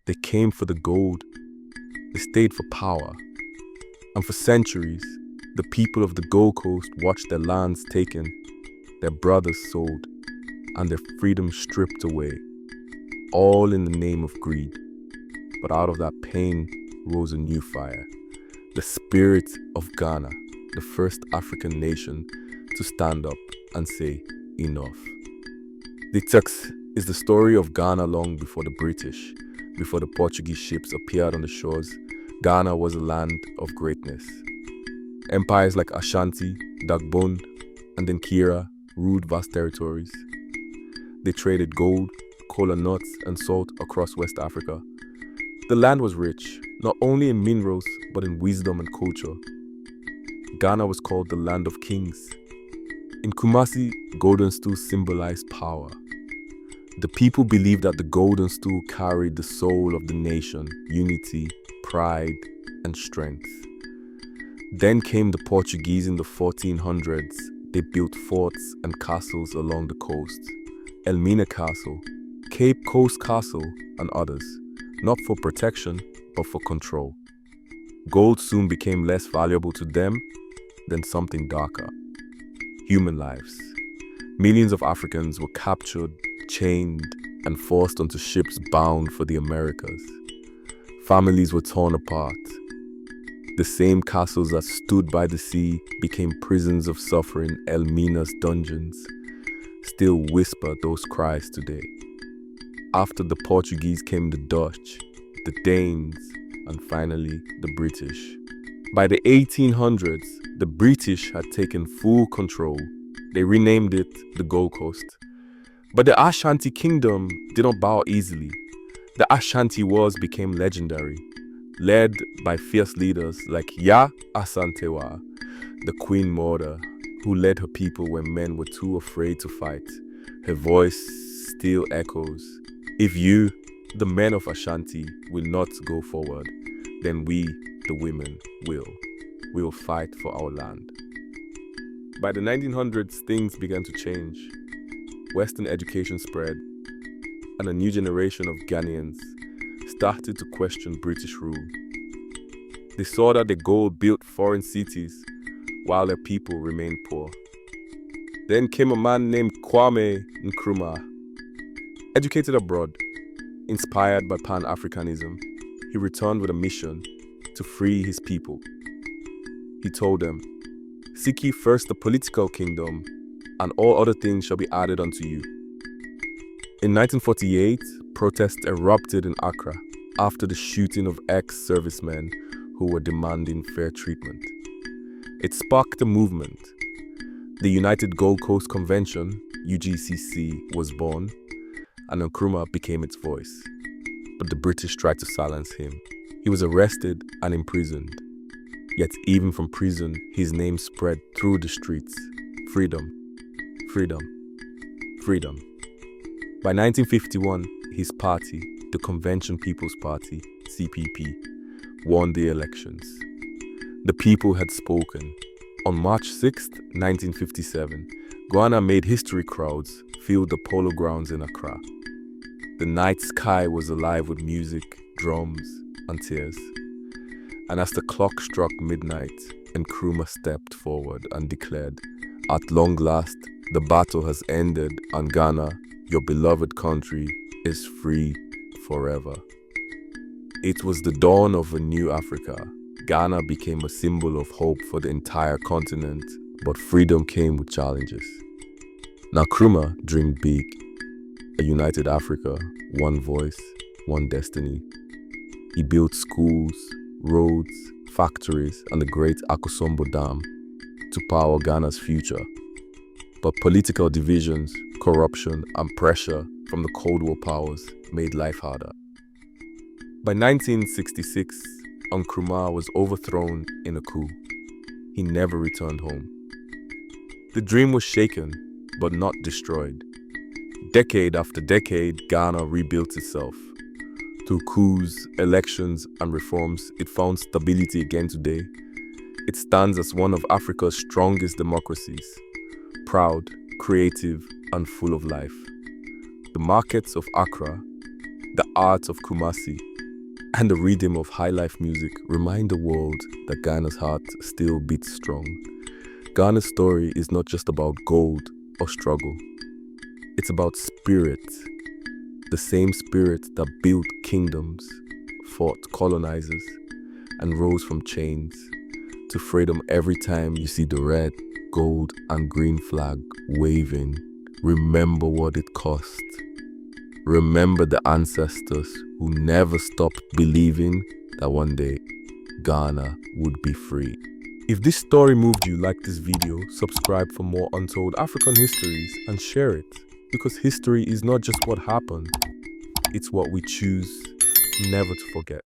They came for the gold, they stayed for power. And for centuries, the people of the Gold Coast watched their lands taken, their brothers sold, and their freedom stripped away, all in the name of greed. But out of that pain rose a new fire, the spirit of Ghana, the first African nation to stand up and say, enough. The text is the story of Ghana long before the British, before the Portuguese ships appeared on the shores. Ghana was a land of greatness. Empires like Ashanti, Dagbon, and then Kira ruled vast territories. They traded gold, cola nuts, and salt across West Africa. The land was rich, not only in minerals, but in wisdom and culture. Ghana was called the land of kings. In Kumasi, golden stools symbolized power. The people believed that the golden stool carried the soul of the nation, unity, pride, and strength. Then came the Portuguese in the 1400s. They built forts and castles along the coast. Elmina Castle, Cape Coast Castle, and others, not for protection, but for control. Gold soon became less valuable to them than something darker: human lives. Millions of Africans were captured, chained, and forced onto ships bound for the Americas. Families were torn apart. The same castles that stood by the sea became prisons of suffering. Elmina's dungeons still whisper those cries today. After the Portuguese came the Dutch, the Danes, and finally the British. By the 1800s, the British had taken full control. They renamed it the Gold Coast. But the Ashanti Kingdom did not bow easily. The Ashanti Wars became legendary, led by fierce leaders like Ya Asantewa, the Queen Mother, who led her people when men were too afraid to fight. Her voice still echoes. If you, the men of Ashanti, will not go forward, then we, the women, will. We will fight for our land. By the 1900s, things began to change. Western education spread, and a new generation of Ghanaians started to question British rule. They saw that the gold built foreign cities while their people remained poor. Then came a man named Kwame Nkrumah. Educated abroad, inspired by Pan-Africanism, he returned with a mission to free his people. He told them, "Seek ye first the political kingdom, and all other things shall be added unto you." In 1948, protests erupted in Accra after the shooting of ex-servicemen who were demanding fair treatment. It sparked a movement. The United Gold Coast Convention, UGCC, was born, and Nkrumah became its voice. But the British tried to silence him. He was arrested and imprisoned. Yet even from prison, his name spread through the streets. Freedom, freedom, freedom. By 1951, his party, the Convention People's Party, CPP, won the elections. The people had spoken. On March 6, 1957, Ghana made history. Crowds filled the polo grounds in Accra. The night sky was alive with music, drums, and tears. And as the clock struck midnight, Nkrumah stepped forward and declared, "At long last, the battle has ended, and Ghana, your beloved country, is free forever." It was the dawn of a new Africa. Ghana became a symbol of hope for the entire continent, but freedom came with challenges. Nkrumah dreamed big: a united Africa, one voice, one destiny. He built schools, roads, factories, and the great Akosombo Dam to power Ghana's future. But political divisions, corruption, and pressure from the Cold War powers made life harder. By 1966, Nkrumah was overthrown in a coup. He never returned home. The dream was shaken, but not destroyed. Decade after decade, Ghana rebuilt itself. Through coups, elections, and reforms, it found stability again today. It stands as one of Africa's strongest democracies, proud, creative, and full of life. The markets of Accra, the art of Kumasi, and the rhythm of high life music remind the world that Ghana's heart still beats strong. Ghana's story is not just about gold or struggle. It's about spirit, the same spirit that built kingdoms, fought colonizers, and rose from chains to freedom. Every time you see the red, gold, and green flag waving, remember what it cost. Remember the ancestors who never stopped believing that one day Ghana would be free. If this story moved you, like this video, subscribe for more Untold African histories, and share it. Because history is not just what happened, it's what we choose never to forget.